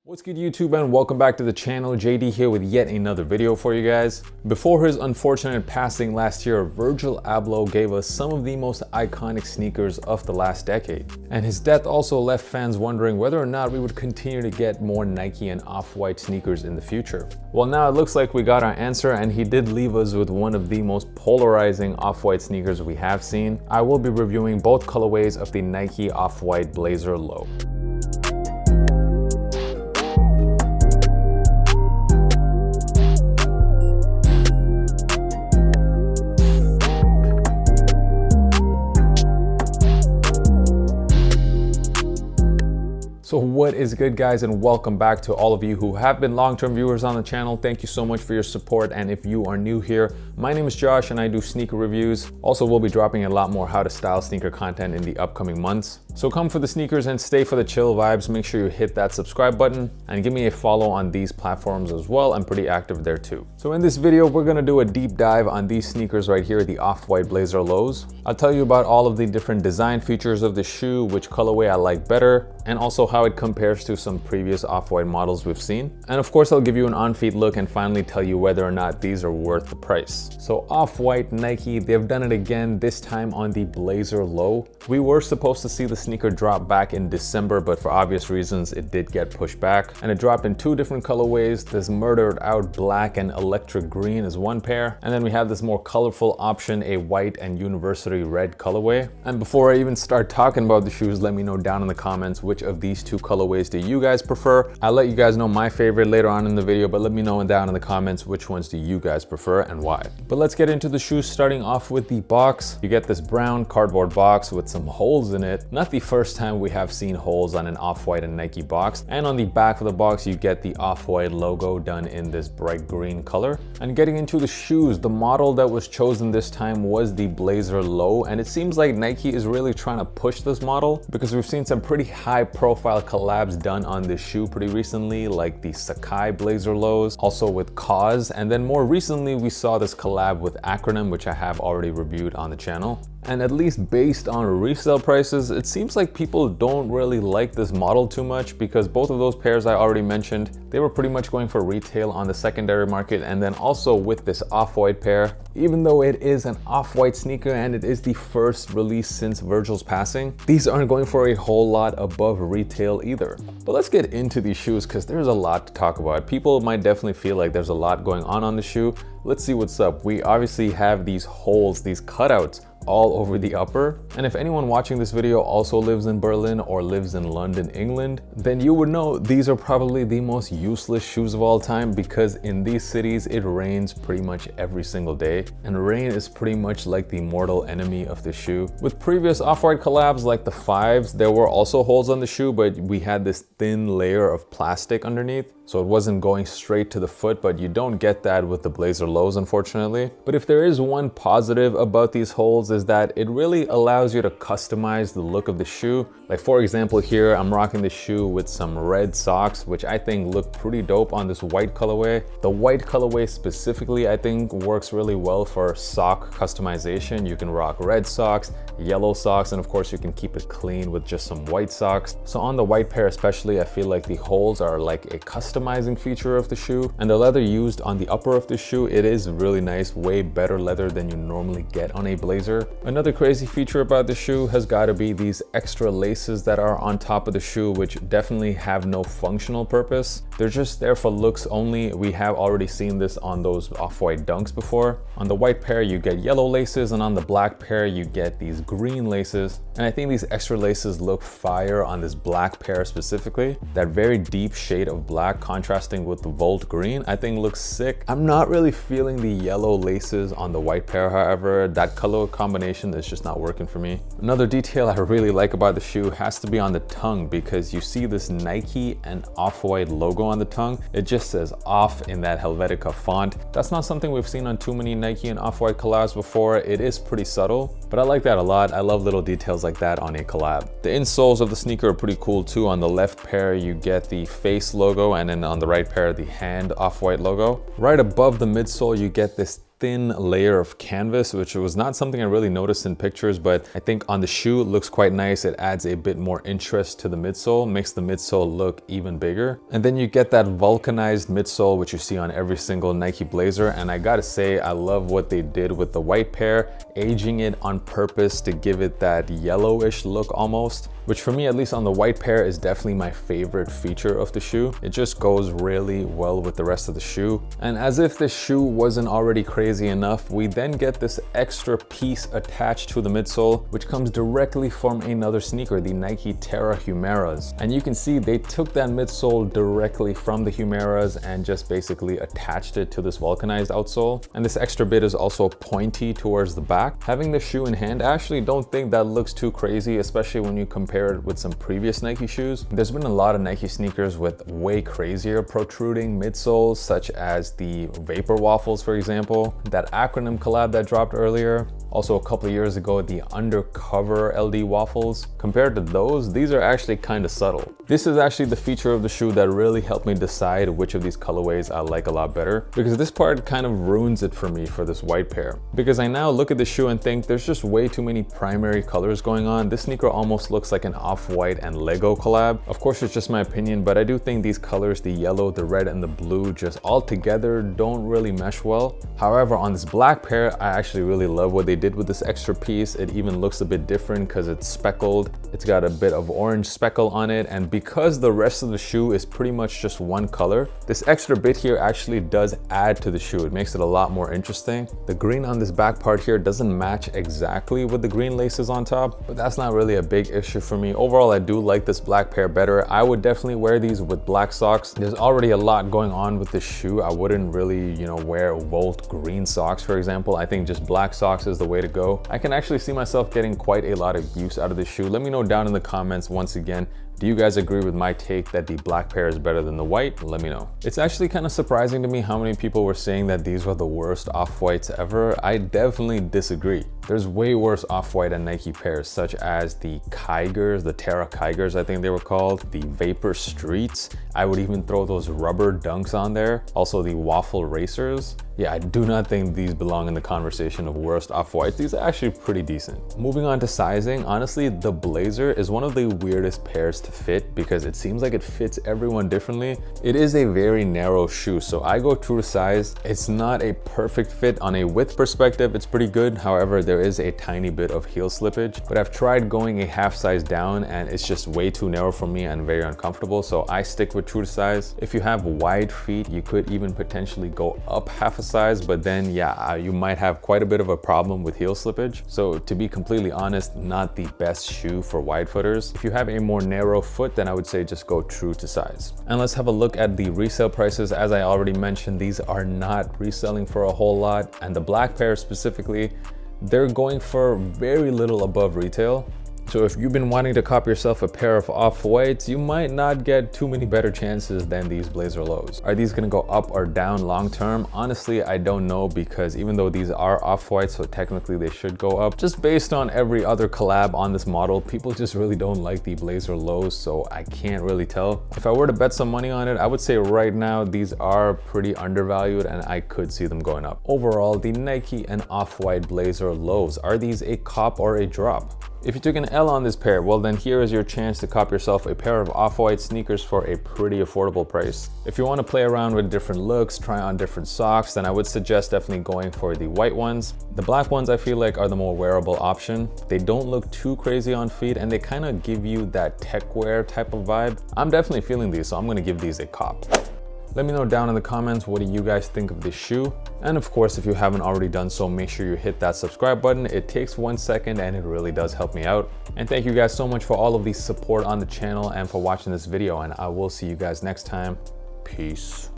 What's good YouTube, and welcome back to the channel. JD here with yet another video for you guys. Before his unfortunate passing last year, Virgil Abloh gave us some of the most iconic sneakers of the last decade. And his death also left fans wondering whether or not we would continue to get more Nike and Off-White sneakers in the future. Well, now it looks like we got our answer, and he did leave us with one of the most polarizing Off-White sneakers we have seen. I will be reviewing both colorways of the Nike Offwhite Blazer Low. So what is good, guys, and welcome back to all of you who have been long-term viewers on the channel. Thank you so much for your support, and if you are new here, my name is Josh and I do sneaker reviews. Also, we'll be dropping a lot more how to style sneaker content in the upcoming months. So come for the sneakers and stay for the chill vibes. Make sure you hit that subscribe button and give me a follow on these platforms as well. I'm pretty active there too. So in this video, we're gonna do a deep dive on these sneakers right here, the Off-White Blazer Lows. I'll tell you about all of the different design features of the shoe, which colorway I like better, and also how it compares to some previous Off-White models we've seen. And of course, I'll give you an on-feet look and finally tell you whether or not these are worth the price. So Off-White, Nike, they've done it again, this time on the Blazer Low. We were supposed to see the sneaker drop back in December, but for obvious reasons, it did get pushed back. And it dropped in two different colorways. This murdered out black and electric green is one pair. And then we have this more colorful option, a white and university red colorway. And before I even start talking about the shoes, let me know down in the comments which of these two colorways do you guys prefer. I'll let you guys know my favorite later on in the video, but let me know down in the comments which ones do you guys prefer and why. But let's get into the shoes, starting off with the box. You get this brown cardboard box with some holes in it. Not the first time we have seen holes on an Off-White and Nike box. And on the back of the box, you get the Off-White logo done in this bright green color. And getting into the shoes, the model that was chosen this time was the Blazer Low, and it seems like Nike is really trying to push this model because we've seen some pretty high profile collabs done on this shoe pretty recently, like the Sakai Blazer Lows, also with Cause, and then more recently we saw this collab with Acronym, which I have already reviewed on the channel. And at least based on resale prices, it seems like people don't really like this model too much, because both of those pairs I already mentioned, they were pretty much going for retail on the secondary market. And then also with this Off-White pair, even though it is an Off-White sneaker and it is the first release since Virgil's passing, these aren't going for a whole lot above retail either. But let's get into these shoes because there's a lot to talk about. People might definitely feel like there's a lot going on the shoe. Let's see what's up. We obviously have these holes, these cutouts all over the upper. And if anyone watching this video also lives in Berlin or lives in London, England, then you would know these are probably the most useless shoes of all time, because in these cities it rains pretty much every single day, and rain is pretty much like the mortal enemy of the shoe. With previous Off-White collabs like the 5s, there were also holes on the shoe, but we had this thin layer of plastic underneath, so it wasn't going straight to the foot, but you don't get that with the Blazer Lows, unfortunately. But if there is one positive about these holes, is that it really allows you to customize the look of the shoe. Like for example here, I'm rocking the shoe with some red socks, which I think look pretty dope on this white colorway. The white colorway specifically, I think works really well for sock customization. You can rock red socks, yellow socks, and of course you can keep it clean with just some white socks. So on the white pair especially, I feel like the holes are like a customizing feature of the shoe. And the leather used on the upper of the shoe, it is really nice, way better leather than you normally get on a Blazer. Another crazy feature about the shoe has got to be these extra laces that are on top of the shoe, which definitely have no functional purpose. They're just there for looks only. We have already seen this on those Off-White Dunks before. On the white pair, you get yellow laces, and on the black pair, you get these green laces. And I think these extra laces look fire on this black pair specifically. That very deep shade of black contrasting with the Volt green, I think looks sick. I'm not really feeling the yellow laces on the white pair, however. That color combination is just not working for me. Another detail I really like about the shoe has to be on the tongue, because you see this Nike and Off-White logo on the tongue. It just says off in that Helvetica font. That's not something we've seen on too many Nike and Off-White collabs before. It is pretty subtle, but I like that a lot. I love little details like that on a collab. The insoles of the sneaker are pretty cool too. On the left pair, you get the face logo, and then on the right pair, the hand Off-White logo. Right above the midsole, you get this thin layer of canvas, which was not something I really noticed in pictures, but I think on the shoe it looks quite nice. It adds a bit more interest to the midsole, makes the midsole look even bigger. And then you get that vulcanized midsole, which you see on every single Nike Blazer. And I gotta say, I love what they did with the white pair, aging it on purpose to give it that yellowish look almost, which for me, at least on the white pair, is definitely my favorite feature of the shoe. It just goes really well with the rest of the shoe. And as if the shoe wasn't already crazy enough, we then get this extra piece attached to the midsole, which comes directly from another sneaker, the Nike Terra Humaras. And you can see they took that midsole directly from the Humaras and just basically attached it to this vulcanized outsole. And this extra bit is also pointy towards the back. Having the shoe in hand, I actually don't think that looks too crazy, especially when you compare it with some previous Nike shoes. There's been a lot of Nike sneakers with way crazier protruding midsoles, such as the Vapor Waffles, for example, that acronym collab that dropped earlier. Also a couple of years ago, the Undercover LD Waffles. Compared to those, these are actually kind of subtle. This is actually the feature of the shoe that really helped me decide which of these colorways I like a lot better, because this part kind of ruins it for me for this white pair. Because I now look at the shoe and think there's just way too many primary colors going on. This sneaker almost looks like an Off-White and Lego collab. Of course, it's just my opinion, but I do think these colors, the yellow, the red, and the blue, just all together don't really mesh well. However, on this black pair, I actually really love what they did with this extra piece. It even looks a bit different because it's speckled. It's got a bit of orange speckle on it, and because the rest of the shoe is pretty much just one color, this extra bit here actually does add to the shoe. It makes it a lot more interesting. The green on this back part here doesn't match exactly with the green laces on top, but that's not really a big issue for me. Overall, I do like this black pair better. I would definitely wear these with black socks. There's already a lot going on with this shoe. I wouldn't really, wear Volt green socks, for example. I think just black socks is the way to go. I can actually see myself getting quite a lot of use out of this shoe. Let me know down in the comments once again. Do you guys agree with my take that the black pair is better than the white? Let me know. It's actually kind of surprising to me how many people were saying that these were the worst Off-Whites ever. I definitely disagree. There's way worse Off-White and Nike pairs, such as the Kygers, the Terra Kygers, I think they were called, the Vapor Streets. I would even throw those rubber dunks on there. Also the Waffle Racers. Yeah, I do not think these belong in the conversation of worst Off-Whites. These are actually pretty decent. Moving on to sizing, honestly, the Blazer is one of the weirdest pairs to fit because it seems like it fits everyone differently. It is a very narrow shoe, so I go true to size. It's not a perfect fit. On a width perspective, it's pretty good. However, there is a tiny bit of heel slippage, but I've tried going a half size down and it's just way too narrow for me and very uncomfortable, so I stick with true to size. If you have wide feet, you could even potentially go up half a size, but then yeah, you might have quite a bit of a problem with heel slippage. So to be completely honest, not the best shoe for wide footers. If you have a more narrow foot, then I would say just go true to size. And let's have a look at the resale prices. As I already mentioned, these are not reselling for a whole lot, and the black pair specifically, they're going for very little above retail. So if you've been wanting to cop yourself a pair of Off-Whites, you might not get too many better chances than these Blazer lows. Are these gonna go up or down long term? Honestly, I don't know, because even though these are Off-Whites, so technically they should go up. Just based on every other collab on this model, people just really don't like the Blazer lows, so I can't really tell. If I were to bet some money on it, I would say right now these are pretty undervalued and I could see them going up. Overall, the Nike and Off-White Blazer lows, are these a cop or a drop? If you took an L on this pair, well then here is your chance to cop yourself a pair of Off-White sneakers for a pretty affordable price. If you want to play around with different looks, try on different socks, then I would suggest definitely going for the white ones. The black ones I feel like are the more wearable option. They don't look too crazy on feet and they kind of give you that tech wear type of vibe. I'm definitely feeling these, so I'm going to give these a cop. Let me know down in the comments, what do you guys think of this shoe? And of course, if you haven't already done so, make sure you hit that subscribe button. It takes 1 second and it really does help me out. And thank you guys so much for all of the support on the channel and for watching this video. And I will see you guys next time. Peace.